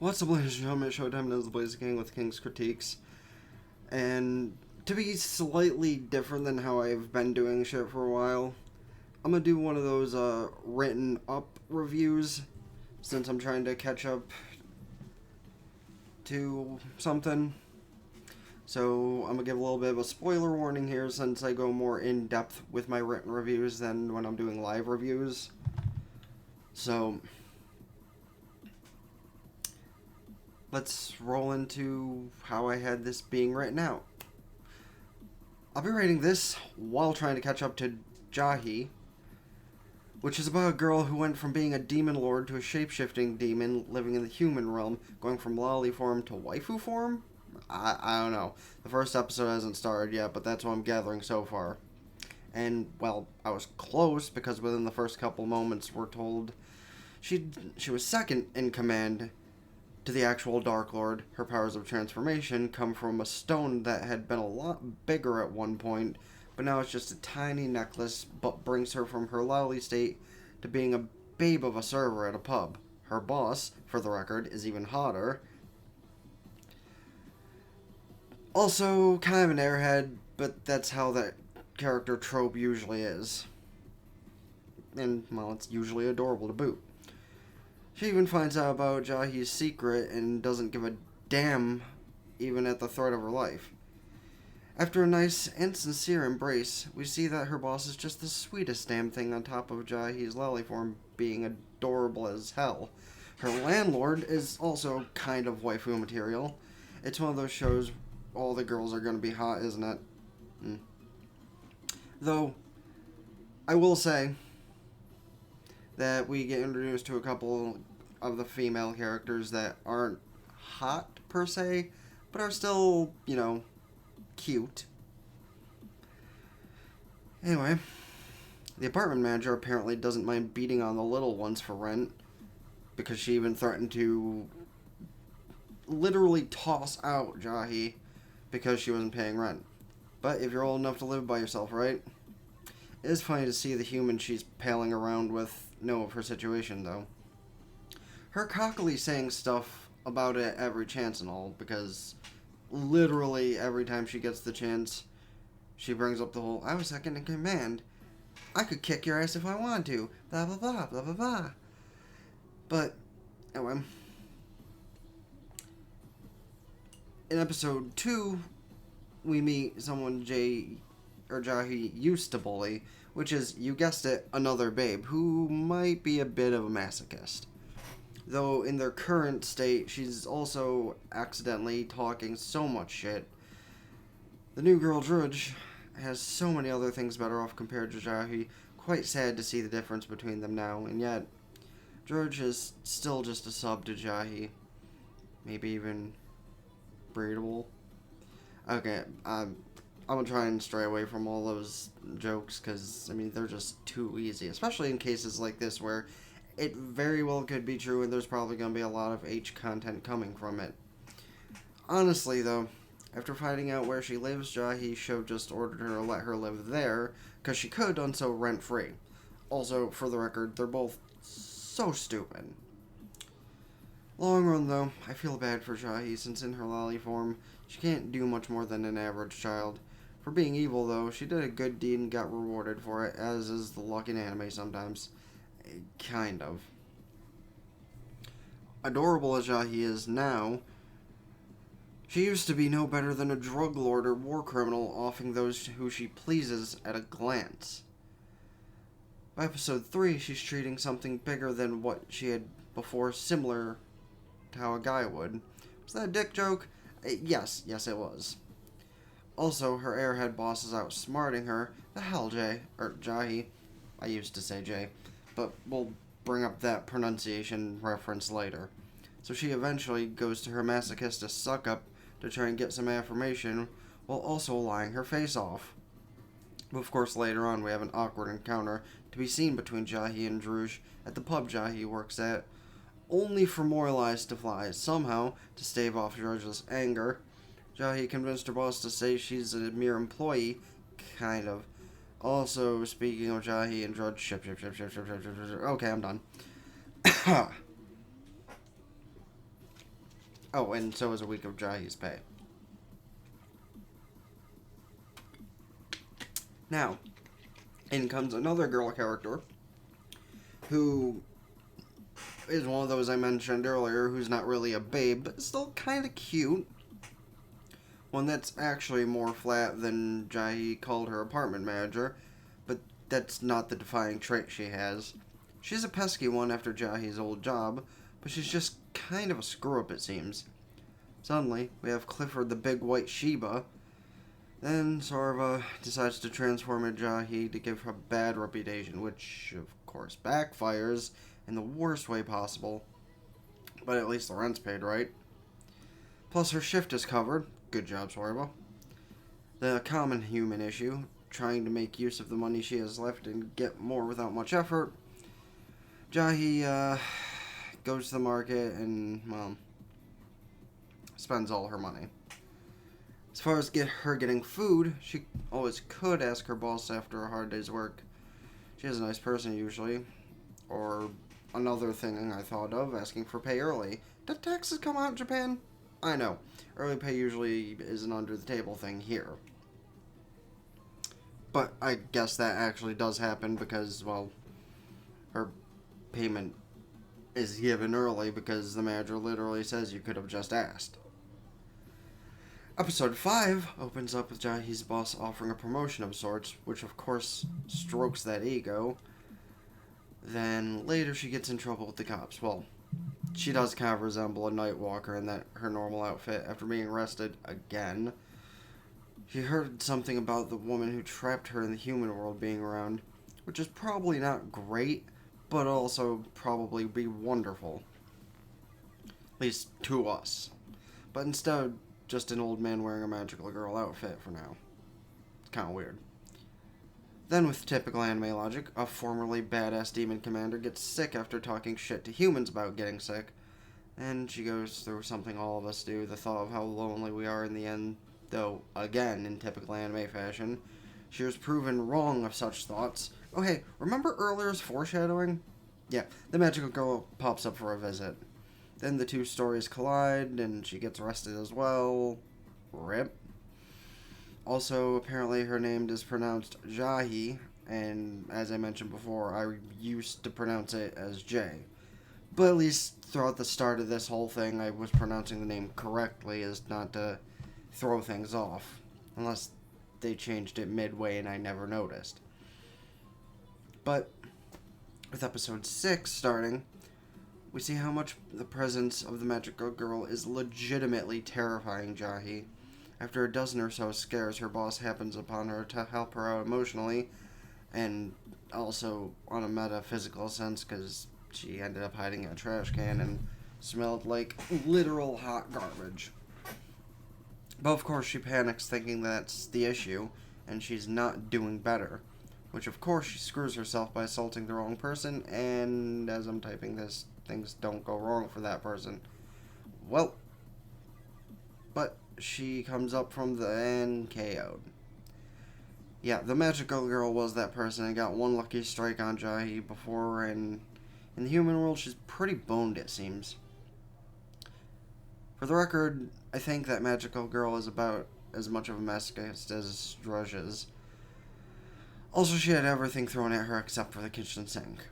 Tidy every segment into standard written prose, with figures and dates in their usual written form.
What's up, ladies and gentlemen? Showtime is the Blaze Gang with King's Critiques. And to be slightly different than how I've been doing shit for a while, I'm gonna do one of those written up reviews since I'm trying to catch up to something. So I'm gonna give a little bit of a spoiler warning here since I go more in depth with my written reviews than when I'm doing live reviews. So let's roll into how I had this being written out. I'll be writing this while trying to catch up to Jahy, which is about a girl who went from being a demon lord to a shape-shifting demon living in the human realm, going from lolly form to waifu form? I don't know. The first episode hasn't started yet, but that's what I'm gathering so far. And, well, I was close because within the first couple moments we're told she was second in command to the actual Dark Lord. Her powers of transformation come from a stone that had been a lot bigger at one point, but now it's just a tiny necklace, but brings her from her lowly state to being a babe of a server at a pub. Her boss, for the record, is even hotter. Also, kind of an airhead, but that's how that character trope usually is. And, well, it's usually adorable to boot. She even finds out about Jahy's secret and doesn't give a damn even at the threat of her life. After a nice and sincere embrace, we see that her boss is just the sweetest damn thing on top of Jahy's lolly form being adorable as hell. Her landlord is also kind of waifu material. It's one of those shows all the girls are gonna be hot, isn't it? Though, I will say that we get introduced to a couple of the female characters that aren't hot per se, but are still, cute. Anyway, the apartment manager apparently doesn't mind beating on the little ones for rent, because she even threatened to literally toss out Jahy because she wasn't paying rent. But if you're old enough to live by yourself, right? It is funny to see the human she's palling around with know of her situation, though. Her cockily saying stuff about it every chance and all, because literally every time she gets the chance, she brings up the whole, I was second in command. I could kick your ass if I wanted to. Blah, blah, blah, blah, blah, blah. But, anyway. In episode 2, we meet someone Jahy used to bully, which is, you guessed it, another babe, who might be a bit of a masochist. Though in their current state, she's also accidentally talking so much shit. The new girl, Drudge, has so many other things better off compared to Jahy. Quite sad to see the difference between them now, and yet, Drudge is still just a sub to Jahy. Maybe even breedable. Okay, I'm gonna try and stray away from all those jokes, because, they're just too easy. Especially in cases like this, where it very well could be true, and there's probably gonna be a lot of H content coming from it. Honestly, though, after finding out where she lives, Jahy should have just ordered her to let her live there, because she could have done so rent-free. Also, for the record, they're both so stupid. Long run, though, I feel bad for Jahy, since in her lolly form, she can't do much more than an average child. For being evil, though, she did a good deed and got rewarded for it, as is the luck in anime sometimes. Kind of. Adorable as Jahy is now, she used to be no better than a drug lord or war criminal, offing those who she pleases at a glance. By episode 3, she's treating something bigger than what she had before, similar to how a guy would. Was that a dick joke? Yes, it was. Also, her airhead boss is outsmarting her. The hell, Jahy. I used to say Jay, but we'll bring up that pronunciation reference later. So she eventually goes to her masochist suck-up to try and get some affirmation, while also lying her face off. But of course, later on, we have an awkward encounter to be seen between Jahy and Druge at the pub Jahy works at, only for more lies to fly. Somehow, to stave off Drudge's anger, Jahy convinced her boss to say she's a mere employee, kind of. Also, speaking of Jahy and Drudge, ship. Okay, I'm done. Oh, and so is a week of Jahy's pay. Now, in comes another girl character who is one of those I mentioned earlier who's not really a babe, but still kind of cute. One that's actually more flat than Jahy called her apartment manager, but that's not the defining trait she has. She's a pesky one after Jahy's old job, but she's just kind of a screw-up, it seems. Suddenly, we have Clifford the big white Sheba. Then Sorva decides to transform into Jahy to give her a bad reputation, which, of course, backfires in the worst way possible. But at least the rent's paid, right? Plus, her shift is covered. Good job, Sorva. The common human issue, trying to make use of the money she has left and get more without much effort. Jahy, goes to the market and, well, spends all her money. As far as her getting food, she always could ask her boss after a hard day's work. She's a nice person usually. Or another thing I thought of, asking for pay early. Did taxes come out in Japan? I know. Early pay usually is an under-the-table thing here. But I guess that actually does happen because, well, her payment is given early because the manager literally says you could have just asked. Episode 5 opens up with Jahy's boss offering a promotion of sorts, which of course strokes that ego. Then later she gets in trouble with the cops. Well, she does kind of resemble a night walker in that her normal outfit after being arrested again. She heard something about the woman who trapped her in the human world being around, which is probably not great, but also probably be wonderful. At least to us. But instead, just an old man wearing a magical girl outfit for now. It's kind of weird. Then, with typical anime logic, a formerly badass demon commander gets sick after talking shit to humans about getting sick, and she goes through something all of us do, the thought of how lonely we are in the end, though, again, in typical anime fashion, she was proven wrong of such thoughts. Oh hey, remember earlier's foreshadowing? Yeah, the magical girl pops up for a visit. Then the two stories collide, and she gets arrested as well. RIP. Also, apparently her name is pronounced Jahy, and as I mentioned before, I used to pronounce it as Jay. But at least throughout the start of this whole thing, I was pronouncing the name correctly as not to throw things off. Unless they changed it midway and I never noticed. But with episode 6 starting, we see how much the presence of the magical girl is legitimately terrifying Jahy. After a dozen or so scares, her boss happens upon her to help her out emotionally, and also on a metaphysical sense, because she ended up hiding in a trash can and smelled like literal hot garbage. But of course she panics thinking that's the issue, and she's not doing better. Which of course she screws herself by assaulting the wrong person, and as I'm typing this, things don't go wrong for that person. Well, but she comes up from the end KO'd. Yeah, the magical girl was that person and got one lucky strike on Jahy before, and in the human world she's pretty boned, it seems. For the record, I think that magical girl is about as much of a masochist as Drudge is. Also, she had everything thrown at her except for the kitchen sink.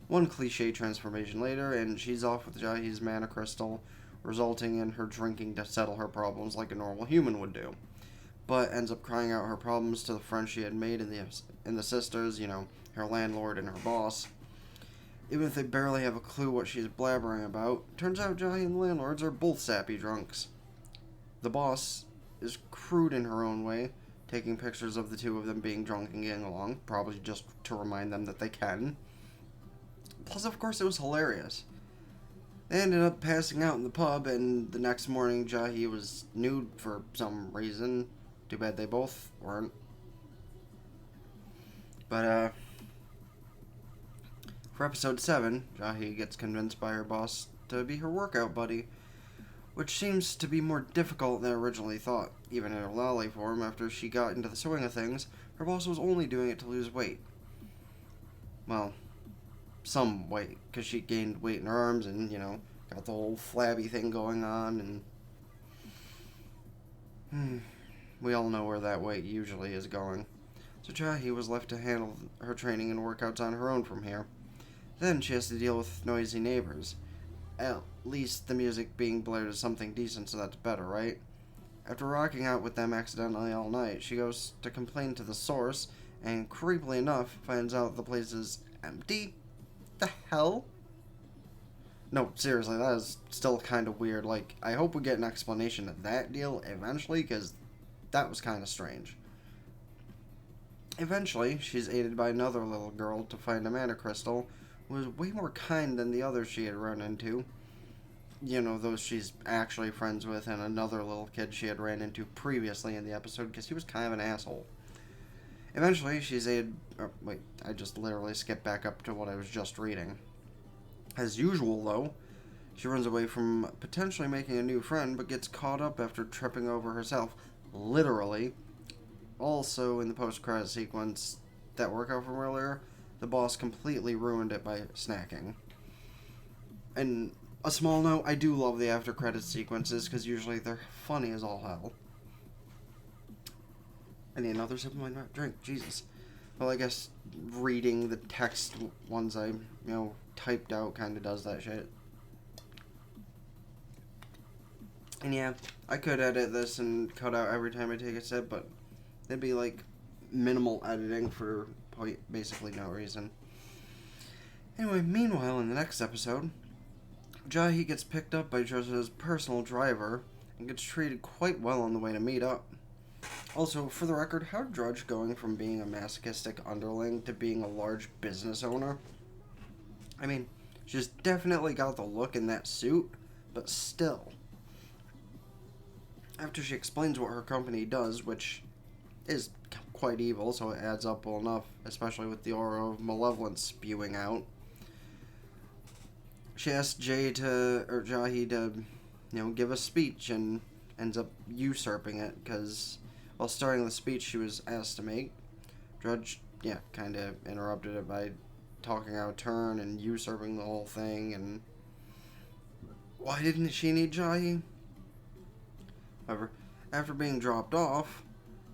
One cliche transformation later, and she's off with Jahy's mana crystal, resulting in her drinking to settle her problems like a normal human would do. But ends up crying out her problems to the friends she had made in the sisters, her landlord and her boss. Even if they barely have a clue what she's blabbering about, turns out Jahy and the landlords are both sappy drunks. The boss is crude in her own way, taking pictures of the two of them being drunk and getting along, probably just to remind them that they can. Plus, of course, it was hilarious. They ended up passing out in the pub, and the next morning Jahy was nude for some reason. Too bad they both weren't. But, for episode 7, Jahy gets convinced by her boss to be her workout buddy, which seems to be more difficult than originally thought. Even in her lolly form, after she got into the swing of things, her boss was only doing it to lose weight. Well, some weight, because she gained weight in her arms and, got the whole flabby thing going on, and we all know where that weight usually is going. So Jahy was left to handle her training and workouts on her own from here. Then she has to deal with noisy neighbors. At least the music being blared is something decent, so that's better, right? After rocking out with them accidentally all night, she goes to complain to the source, and creepily enough, finds out the place is empty. The hell? No, seriously, that is still kind of weird. Like, I hope we get an explanation of that deal eventually, because that was kind of strange. Eventually, she's aided by another little girl to find a mana crystal, who was way more kind than the others she had run into. You know, those she's actually friends with, and another little kid she had ran into previously in the episode, because he was kind of an asshole. Eventually, she's aided... wait, I just literally skipped back up to what I was just reading. As usual, though, she runs away from potentially making a new friend, but gets caught up after tripping over herself. Literally. Also, in the post-credit sequence, that workout from earlier, the boss completely ruined it by snacking. And a small note, I do love the after-credit sequences, because usually they're funny as all hell. I need another sip of my drink, Jesus. Well, I guess reading the text ones I, typed out kind of does that shit. And yeah, I could edit this and cut out every time I take a sip, but it'd be like minimal editing for basically no reason. Anyway, meanwhile, in the next episode, Jahy gets picked up by Jose's personal driver and gets treated quite well on the way to meet up. Also, for the record, how'd Drudge going from being a masochistic underling to being a large business owner? I mean, she's definitely got the look in that suit, but still. After she explains what her company does, which is quite evil, so it adds up well enough, especially with the aura of malevolence spewing out, she asks Jahy to, give a speech, and ends up usurping it, because while starting the speech she was asked to make, Drudge, kind of interrupted it by talking out of turn and usurping the whole thing, and why didn't she need Jahy? However, after being dropped off,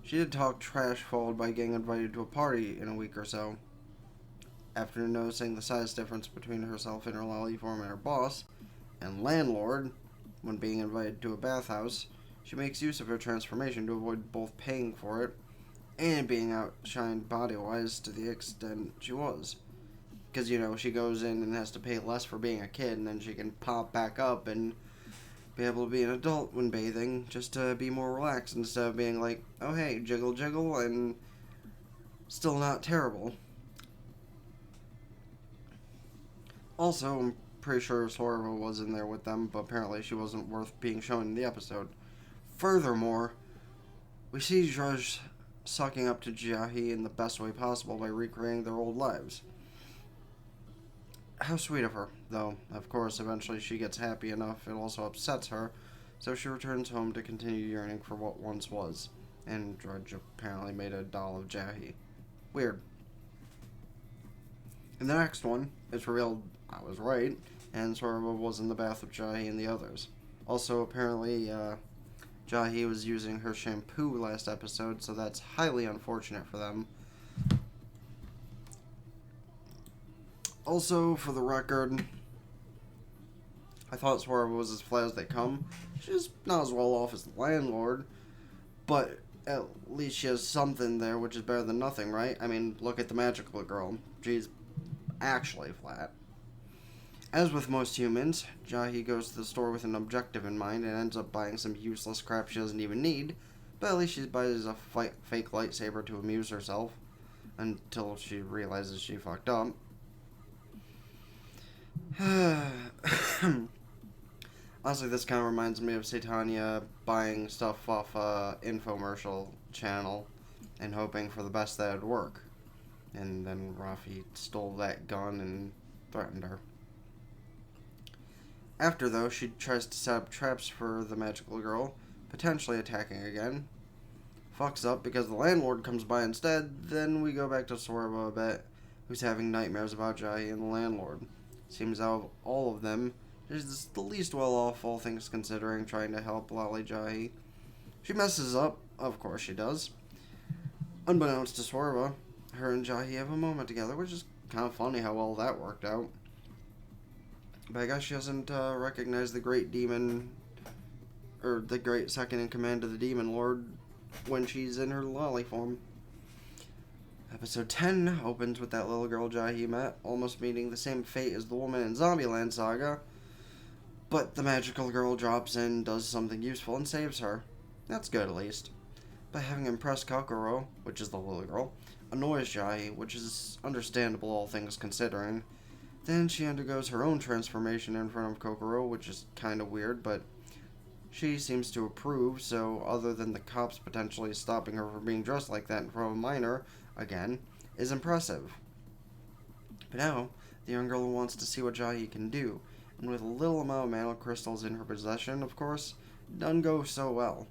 she did talk trash, followed by getting invited to a party in a week or so. After noticing the size difference between herself in her lolly form and her boss, and landlord, when being invited to a bathhouse, she makes use of her transformation to avoid both paying for it and being outshined body-wise to the extent she was. Because, she goes in and has to pay less for being a kid, and then she can pop back up and be able to be an adult when bathing, just to be more relaxed instead of being like, oh hey, jiggle jiggle, and still not terrible. Also, I'm pretty sure Sora was in there with them, but apparently she wasn't worth being shown in the episode. Furthermore, we see Drudge sucking up to Jahy in the best way possible by recreating their old lives. How sweet of her, though. Of course, eventually she gets happy enough, it also upsets her, so she returns home to continue yearning for what once was. And Drudge apparently made a doll of Jahy. Weird. In the next one, it's revealed I was right, and Sora was in the bath with Jahy and the others. Also, apparently, Jahy was using her shampoo last episode, so that's highly unfortunate for them. Also, for the record, I thought Sora was as flat as they come. She's not as well off as the landlord, but at least she has something there, which is better than nothing, right? I mean, look at the magical girl. She's actually flat. As with most humans, Jahy goes to the store with an objective in mind and ends up buying some useless crap she doesn't even need, but at least she buys a fake lightsaber to amuse herself, until she realizes she fucked up. Honestly, this kind of reminds me of Satania buying stuff off a infomercial channel and hoping for the best that it'd work. And then Rafi stole that gun and threatened her. After, though, she tries to set up traps for the magical girl, potentially attacking again. Fucks up because the landlord comes by instead. Then we go back to Sora a bit, who's having nightmares about Jahy and the landlord. Seems out of all of them, She's the least well off, all things considering, trying to help Lolly Jahy. She messes up, of course she does. Unbeknownst to Swerva, her and Jahy have a moment together, which is kind of funny how well that worked out. But I guess she doesn't recognize the great demon, or the great second in command of the Demon Lord, when she's in her lolly form. Episode 10 opens with that little girl Jahy met, almost meeting the same fate as the woman in Zombieland Saga, but the magical girl drops in, does something useful, and saves her. That's good, at least. But having impressed Kokoro, which is the little girl, annoys Jahy, which is understandable, all things considering. Then she undergoes her own transformation in front of Kokoro, which is kind of weird, but she seems to approve, so other than the cops potentially stopping her from being dressed like that in front of a minor, again, is impressive. But now, the young girl wants to see what Jahy can do, and with a little amount of mana crystals in her possession, of course, it doesn't go so well.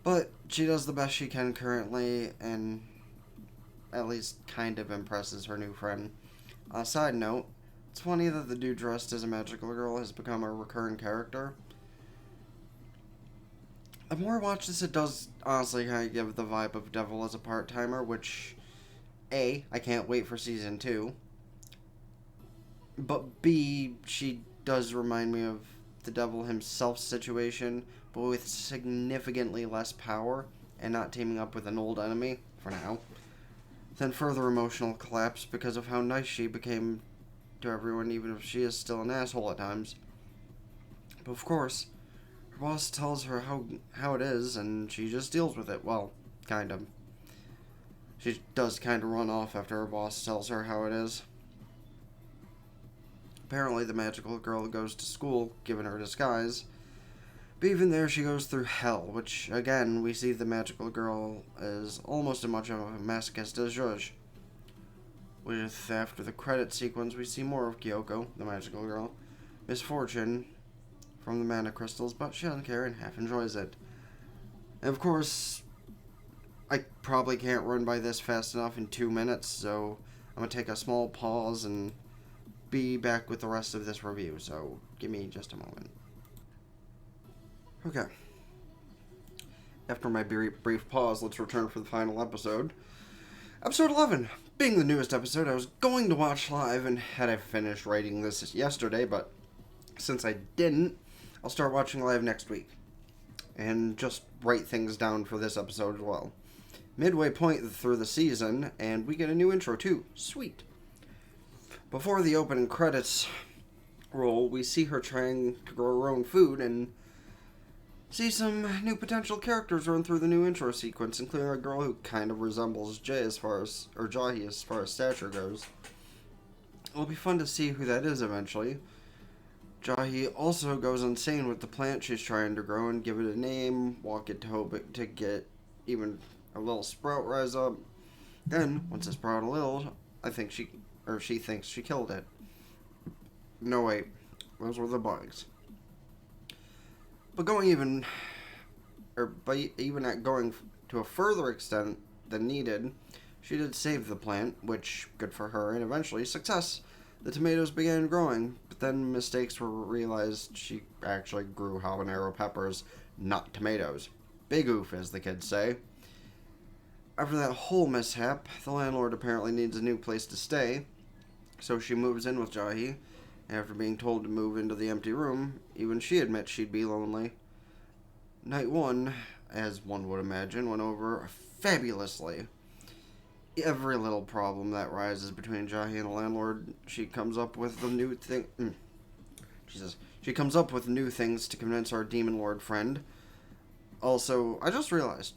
But she does the best she can currently, and at least kind of impresses her new friend. Side note, it's funny that the dude dressed as a magical girl has become a recurring character. The more I watch this, it does honestly kind of give the vibe of Devil as a part-timer, which, A, I can't wait for season 2. But B, she does remind me of the Devil himself situation, but with significantly less power and not teaming up with an old enemy, for now. Then further emotional collapse because of how nice she became to everyone, even if she is still an asshole at times. But of course, her boss tells her how it is, and she just deals with it. Well, kind of. She does kind of run off after her boss tells her how it is. Apparently, the magical girl goes to school, given her disguise. But even there, she goes through hell, which, again, we see the magical girl is almost as much of a masochist as Zhuzh. With, after the credit sequence, we see more of Kyoko, the magical girl, misfortunate from the mana crystals, but she doesn't care and half enjoys it. And of course, I probably can't run by this fast enough in 2 minutes, so I'm going to take a small pause and be back with the rest of this review, so give me just a moment. Okay. After my brief pause, let's return for the final episode. Episode 11. Being the newest episode, I was going to watch live and had I finished writing this yesterday, but since I didn't, I'll start watching live next week. And just write things down for this episode as well. Midway point through the season, and we get a new intro too. Sweet. Before the opening credits roll, we see her trying to grow her own food and see some new potential characters run through the new intro sequence, including a girl who kind of resembles Jahy as far as stature goes. It'll be fun to see who that is eventually. Jahy also goes insane with the plant she's trying to grow and give it a name, walk it to hope it to get even a little sprout rise up. Then, once it sprouted a little, she thinks she killed it. No, wait. Those were the bugs. But even at going to a further extent than needed, she did save the plant, which, good for her, and eventually, success. The tomatoes began growing, but then mistakes were realized. She actually grew habanero peppers, not tomatoes. Big oof, as the kids say. After that whole mishap, the landlord apparently needs a new place to stay, so she moves in with Jahy. After being told to move into the empty room, even she admits she'd be lonely. Night 1, as one would imagine, went over fabulously. Every little problem that rises between Jahy and the landlord, she comes up with new things to convince our demon lord friend. Also, I just realized,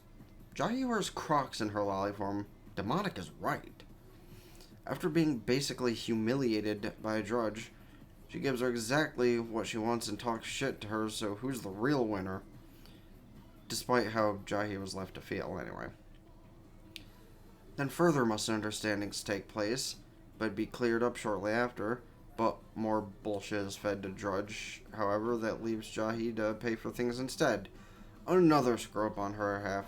Jahy wears Crocs in her lolly form. Demonic is right. After being basically humiliated by a drudge, she gives her exactly what she wants and talks shit to her, so who's the real winner? Despite how Jahy was left to feel, anyway. Then further misunderstandings take place, but be cleared up shortly after, but more bullshit is fed to Drudge, however, that leaves Jahy to pay for things instead. Another screw-up on her half.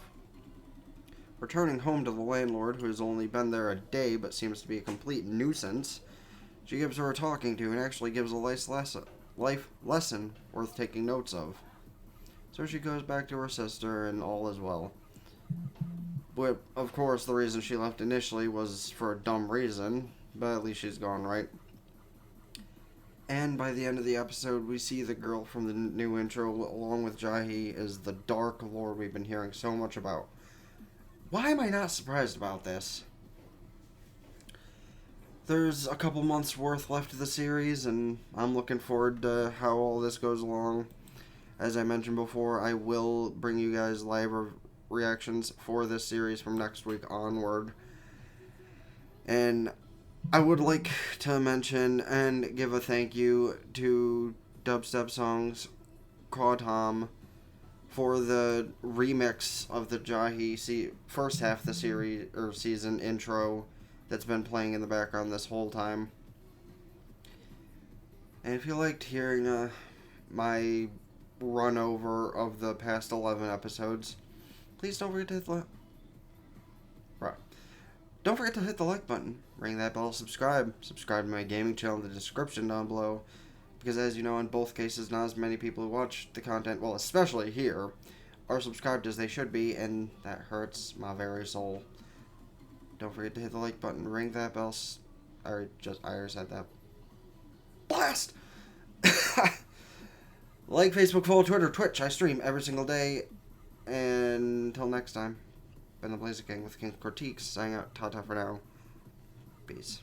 Returning home to the landlord, who has only been there a day but seems to be a complete nuisance, She gives her a talking to and actually gives a life lesson worth taking notes of. So she goes back to her sister and all is well. But, of course, the reason she left initially was for a dumb reason, but at least she's gone, right? And by the end of the episode, we see the girl from the new intro, along with Jahy, is the Dark Lord we've been hearing so much about. Why am I not surprised about this? There's a couple months worth left of the series, and I'm looking forward to how all this goes along. As I mentioned before, I will bring you guys live reactions for this series from next week onward. And I would like to mention and give a thank you to Dubstep Songs Tom for the remix of the Jahy first half of the series or season intro that's been playing in the background this whole time. And if you liked hearing my run over of the past 11 episodes, please don't forget to hit the Don't forget to hit the like button, ring that bell, subscribe to my gaming channel in the description down below, because as you know, in both cases, not as many people who watch the content, well, especially here, are subscribed as they should be, and that hurts my very soul. Don't forget to hit the like button, ring that bell. I already said that. Blast! Like, Facebook, follow, Twitter, Twitch. I stream every single day. And until next time, been the Blazer King with King Kritique, signing out. Ta-ta for now. Peace.